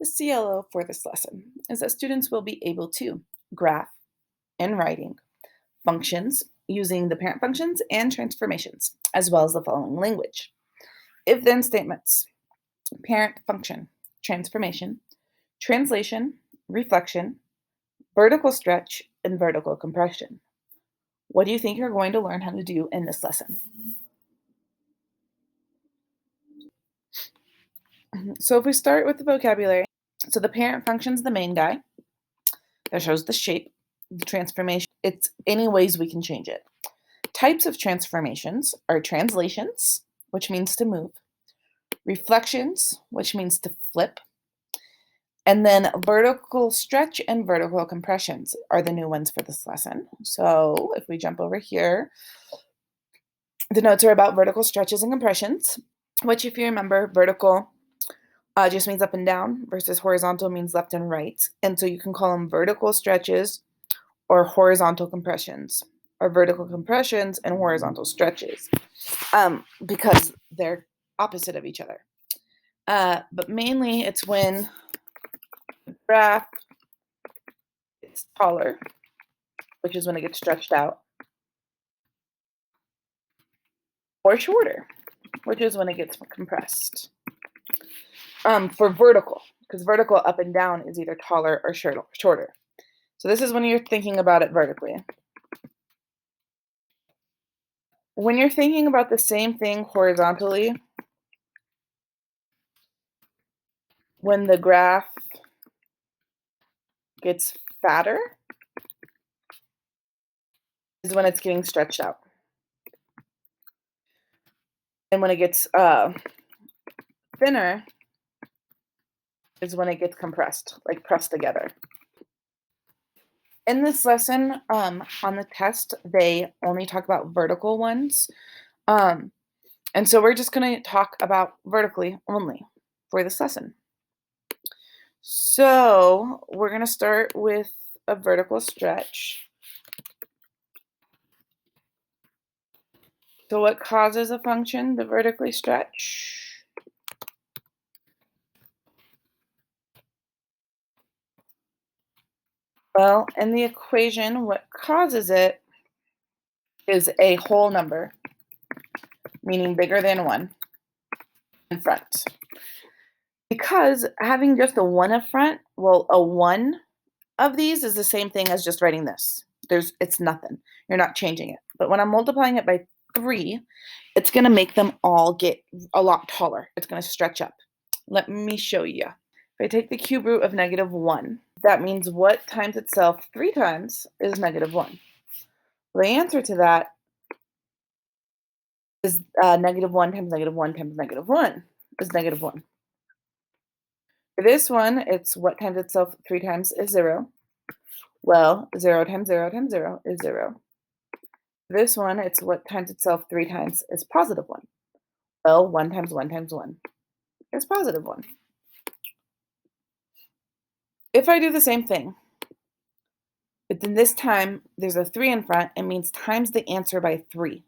The CLO for this lesson is that students will be able to graph and writing functions using the parent functions and transformations, as well as the following language. If then statements, parent function, transformation, translation, reflection, vertical stretch, and vertical compression. What do you think you're going to learn how to do in this lesson? So if we start with the vocabulary, so the parent function is the main guy that shows the shape, the transformation. It's any ways we can change it. Types of transformations are translations, which means to move, reflections, which means to flip, and then vertical stretch and vertical compressions are the new ones for this lesson. So if we jump over here, the notes are about vertical stretches and compressions, which if you remember, vertical just means up and down versus horizontal means left and right. And so you can call them vertical stretches or horizontal compressions, or vertical compressions and horizontal stretches, because they're opposite of each other. But mainly it's when the graph is taller, which is when it gets stretched out, or shorter, which is when it gets compressed. For vertical, because vertical up and down is either taller or shorter. So this is when you're thinking about it vertically. When you're thinking about the same thing horizontally, when the graph gets fatter is when it's getting stretched out. And when it gets thinner is when it gets compressed, like pressed together. In this lesson, on the test, they only talk about vertical ones. And so we're just going to talk about vertically only for this lesson. So we're going to start with a vertical stretch. So what causes a function to vertically stretch? Well, in the equation, what causes it is a whole number, meaning bigger than 1 in front. Because having just a 1 up front, well, a 1 of these is the same thing as just writing this. It's nothing. You're not changing it. But when I'm multiplying it by 3, it's going to make them all get a lot taller. It's going to stretch up. Let me show you. If I take the cube root of -1, that means what times itself 3 times is -1. The answer to that is -1 times -1 times -1 is -1. For this one, it's what times itself 3 times is 0. Well, 0 times 0 times 0 is 0. This one, it's what times itself 3 times is +1. Well, 1 times 1 times 1 is +1. If I do the same thing, but then this time there's a 3 in front, it means times the answer by 3.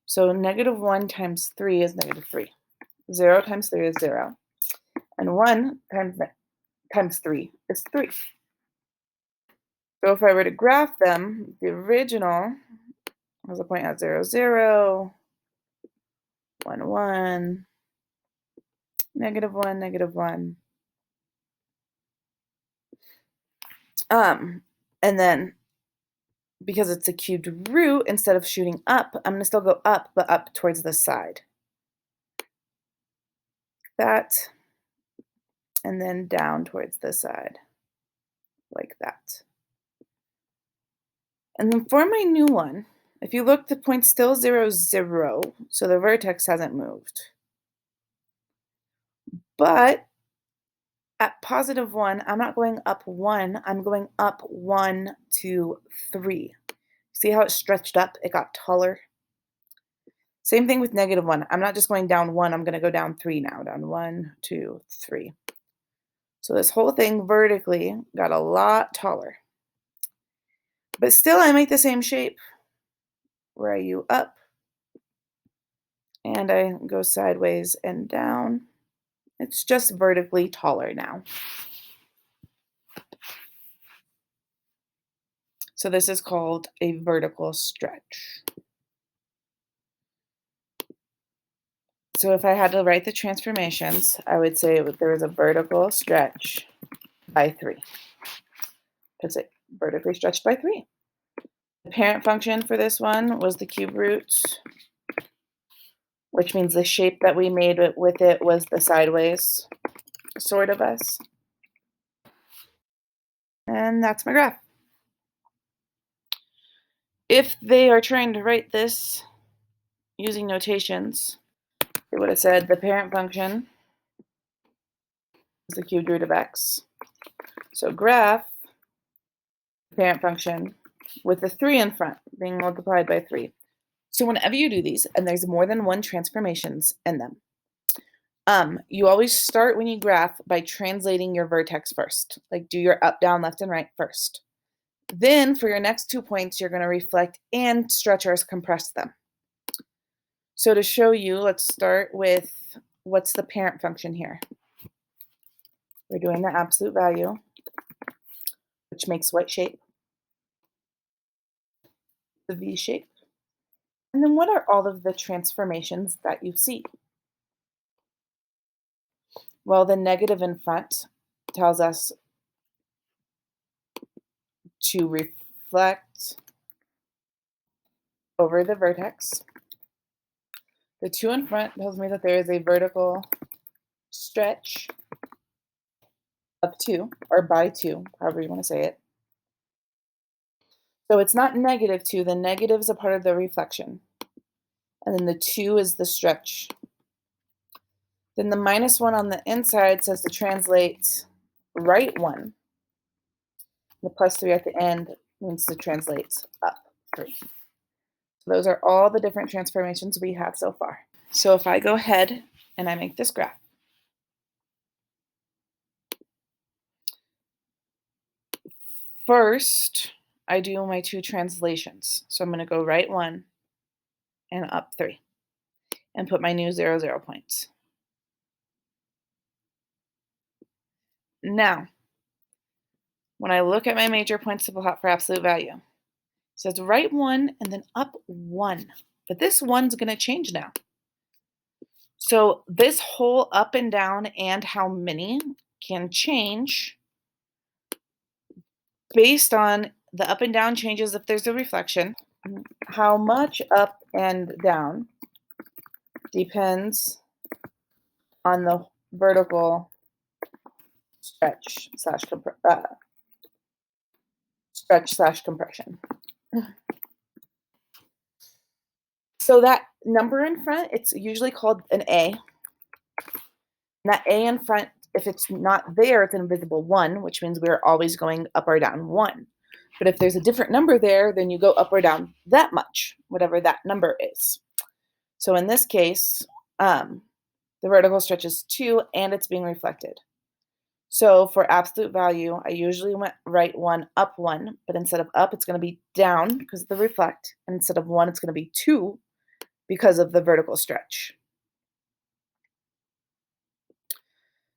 So -1 times 3 is -3. 0 times 3 is 0. And 1 times 3 is 3. So if I were to graph them, the original has a point at 0, 0, 1, 1, -1, -1. And then because it's a cubed root, instead of shooting up, I'm going to still go up, but up towards the side. That, and then down towards the side, like that. And then for my new one, if you look, the point's still 0, 0, so the vertex hasn't moved. But at +1, I'm not going up 1, I'm going up 1, 2, 3. See how it stretched up? It got taller. Same thing with -1. I'm not just going down 1, I'm going to go down 3 now. Down 1, 2, 3. So this whole thing vertically got a lot taller. But still, I make the same shape where I U up and I go sideways and down It's just vertically taller now. So this is called a vertical stretch. So if I had to write the transformations, I would say there was a vertical stretch by 3. Because it vertically stretched by 3. The parent function for this one was the cube root, which means the shape that we made with it was the sideways sort of S. And that's my graph. If they are trying to write this using notations, they would have said the parent function is the cubed root of x. So graph the parent function with the 3 in front being multiplied by 3. So whenever you do these, and there's more than one transformations in them, you always start when you graph by translating your vertex first. Like do your up, down, left, and right first. Then for your next 2 points, you're going to reflect and stretch or compress them. So to show you, let's start with what's the parent function here. We're doing the absolute value, which makes what shape? The V shape. And then what are all of the transformations that you see? Well, the negative in front tells us to reflect over the vertex. The 2 in front tells me that there is a vertical stretch of 2, or by 2, however you want to say it. So it's not negative 2. The negative is a part of the reflection. And then the 2 is the stretch. Then the -1 on the inside says to translate right 1. The +3 at the end means to translate up 3. So those are all the different transformations we have so far. So if I go ahead and I make this graph, first I do my 2 translations. So I'm going to go right 1 and up 3 and put my new 0, 0 points. Now, when I look at my major points to plot for absolute value, it says right 1 and then up 1. But this 1's going to change now. So this whole up and down and how many can change based on the up and down changes if there's a reflection. How much up and down depends on the vertical stretch slash compression. So that number in front, it's usually called an A. And that A in front, if it's not there, it's an invisible 1, which means we're always going up or down 1. But if there's a different number there, then you go up or down that much, whatever that number is. So in this case, the vertical stretch is 2 and it's being reflected. So for absolute value, I usually write 1 up 1, but instead of up, it's going to be down because of the reflect. And instead of 1, it's going to be 2 because of the vertical stretch.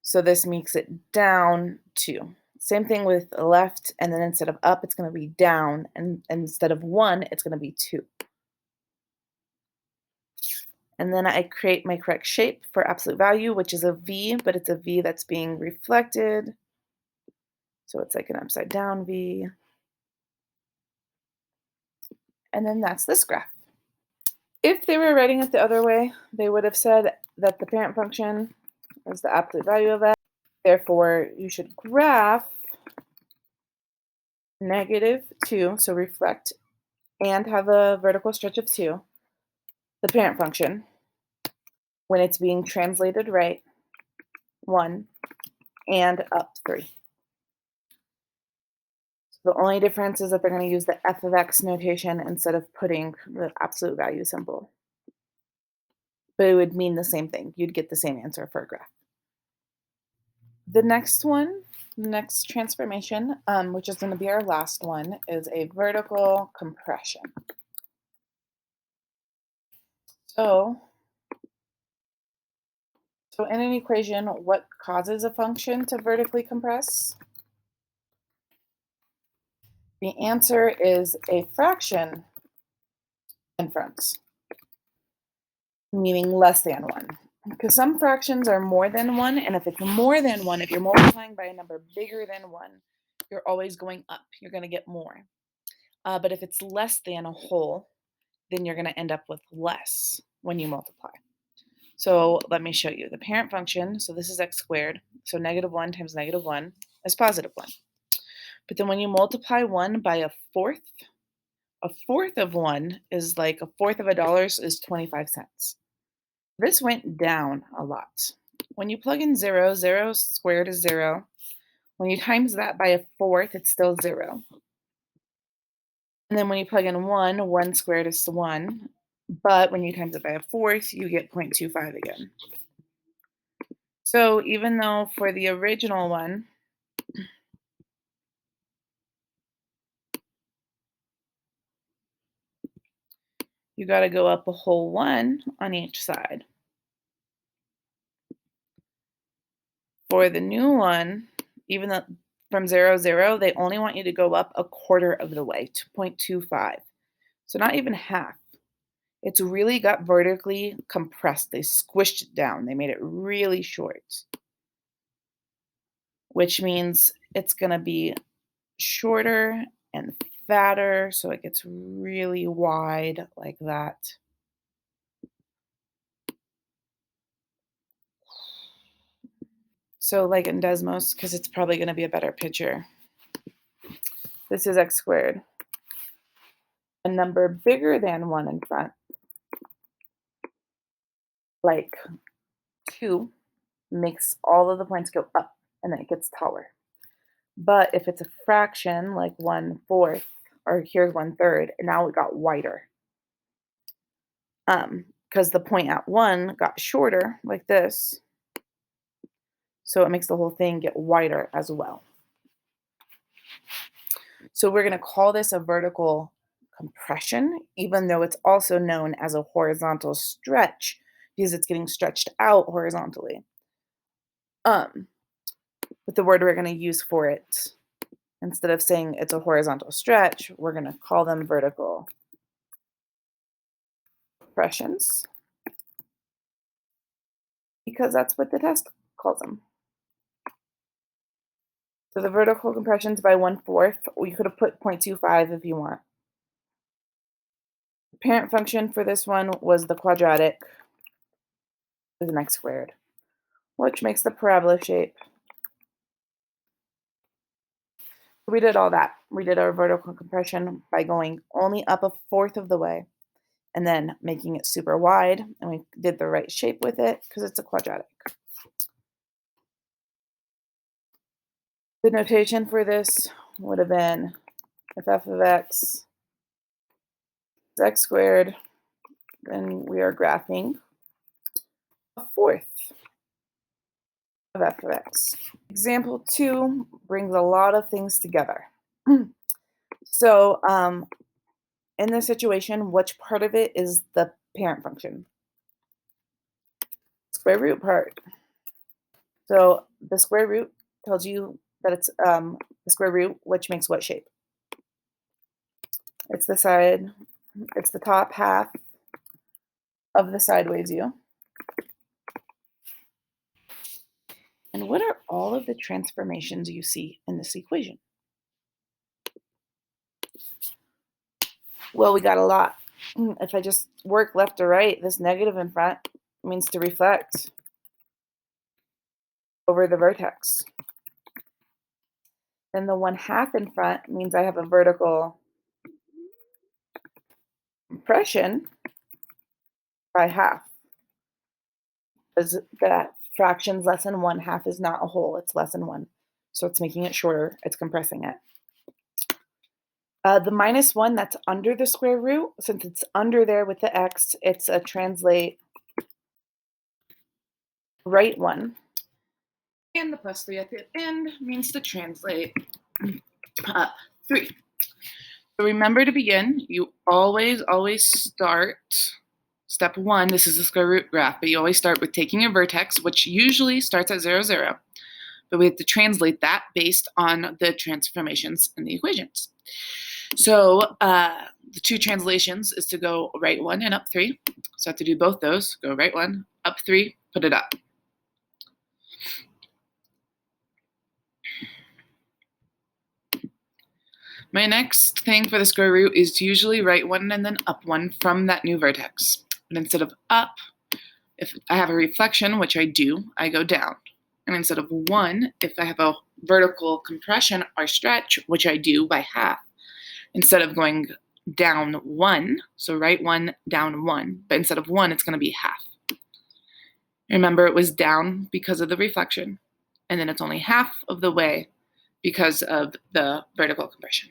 So this makes it down 2. Same thing with left, and then instead of up, it's going to be down, and instead of 1, it's going to be 2. And then I create my correct shape for absolute value, which is a V, but it's a V that's being reflected. So it's like an upside down V. And then that's this graph. If they were writing it the other way, they would have said that the parent function is the absolute value of x. Therefore, you should graph -2, so reflect, and have a vertical stretch of 2, the parent function, when it's being translated right, 1, and up 3. The only difference is that they're going to use the f of x notation instead of putting the absolute value symbol. But it would mean the same thing. You'd get the same answer for a graph. The next one, the next transformation, which is going to be our last one, is a vertical compression. So So in an equation, what causes a function to vertically compress? The answer is a fraction in front, meaning less than 1. Because some fractions are more than 1, and if it's more than 1, if you're multiplying by a number bigger than 1, you're always going up. You're going to get more. But if it's less than a whole, then you're going to end up with less when you multiply. So let me show you the parent function. So this is x squared. So -1 times -1 is +1. But then when you multiply 1 by a fourth of 1 is like a fourth of a dollar is 25 cents. This went down a lot. When you plug in 0, 0 squared is 0. When you times that by a fourth, it's still 0. And then when you plug in 1, 1 squared is 1. But when you times it by a fourth, you get 0.25 again. So even though for the original one, you got to go up a whole 1 on each side. For the new one, even though from 0, 0, they only want you to go up a quarter of the way, to 0.25. So not even half. It's really got vertically compressed. They squished it down. They made it really short, which means it's going to be shorter and fatter, so it gets really wide like that. So like in Desmos, because it's probably going to be a better picture. This is x squared. A number bigger than 1 in front, like 2, makes all of the points go up, and then it gets taller. But if it's a fraction, like 1/4, or here's 1/3, and now it got wider. Because the point at 1 got shorter, like this, so it makes the whole thing get wider as well. So we're going to call this a vertical compression, even though it's also known as a horizontal stretch, because it's getting stretched out horizontally. But the word we're going to use for it, instead of saying it's a horizontal stretch, we're going to call them vertical compressions, because that's what the test calls them. So the vertical compressions by 1/4, or you could have put 0.25 if you want. The parent function for this one was the quadratic with an x squared, which makes the parabola shape. We did all that. We did our vertical compression by going only up a fourth of the way and then making it super wide, and we did the right shape with it because it's a quadratic. The notation for this would have been if f of x is x squared, then we are graphing a fourth of f of x. Example 2 brings a lot of things together. So in this situation, which part of it is the parent function? Square root part. So the square root tells you that it's the square root, which makes what shape? It's the side, it's the top half of the sideways U. And what are all of the transformations you see in this equation? Well, we got a lot. If I just work left to right, this negative in front means to reflect over the vertex. Then the 1/2 in front means I have a vertical compression by half. Because that fractions less than 1/2 is not a whole, it's less than 1. So it's making it shorter, it's compressing it. The -1 that's under the square root, since it's under there with the x, it's a translate right 1. And the +3 at the end means to translate 3. So remember to begin, you always start Step 1, this is the square root graph, but you always start with taking a vertex, which usually starts at 0, 0. But we have to translate that based on the transformations in the equations. So the two translations is to go right 1 and up 3. So I have to do both those. Go right 1, up 3, put it up. My next thing for the square root is to usually right 1 and then up 1 from that new vertex. But instead of up, if I have a reflection, which I do, I go down. And instead of 1, if I have a vertical compression or stretch, which I do by half, instead of going down 1, so right 1, down 1, but instead of 1, it's going to be half. Remember, it was down because of the reflection, and then it's only half of the way because of the vertical compression.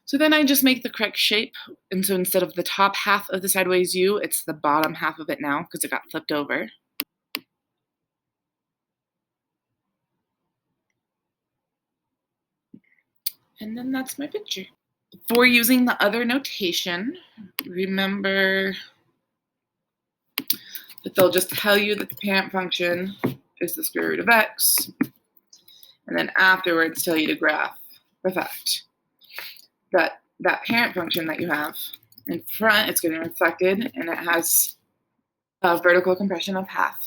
So then I just make the correct shape, and so instead of the top half of the sideways U, it's the bottom half of it now because it got flipped over. And then that's my picture. For using the other notation, remember that they'll just tell you that the parent function is the square root of x, and then afterwards tell you to graph the fact that that parent function that you have in front, it's getting reflected, and it has a vertical compression of half.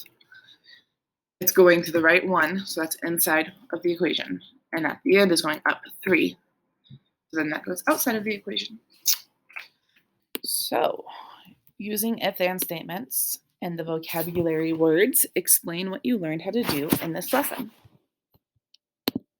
It's going to the right 1, so that's inside of the equation, and at the end is going up 3, so then that goes outside of the equation. So, using if-and statements and the vocabulary words, explain what you learned how to do in this lesson.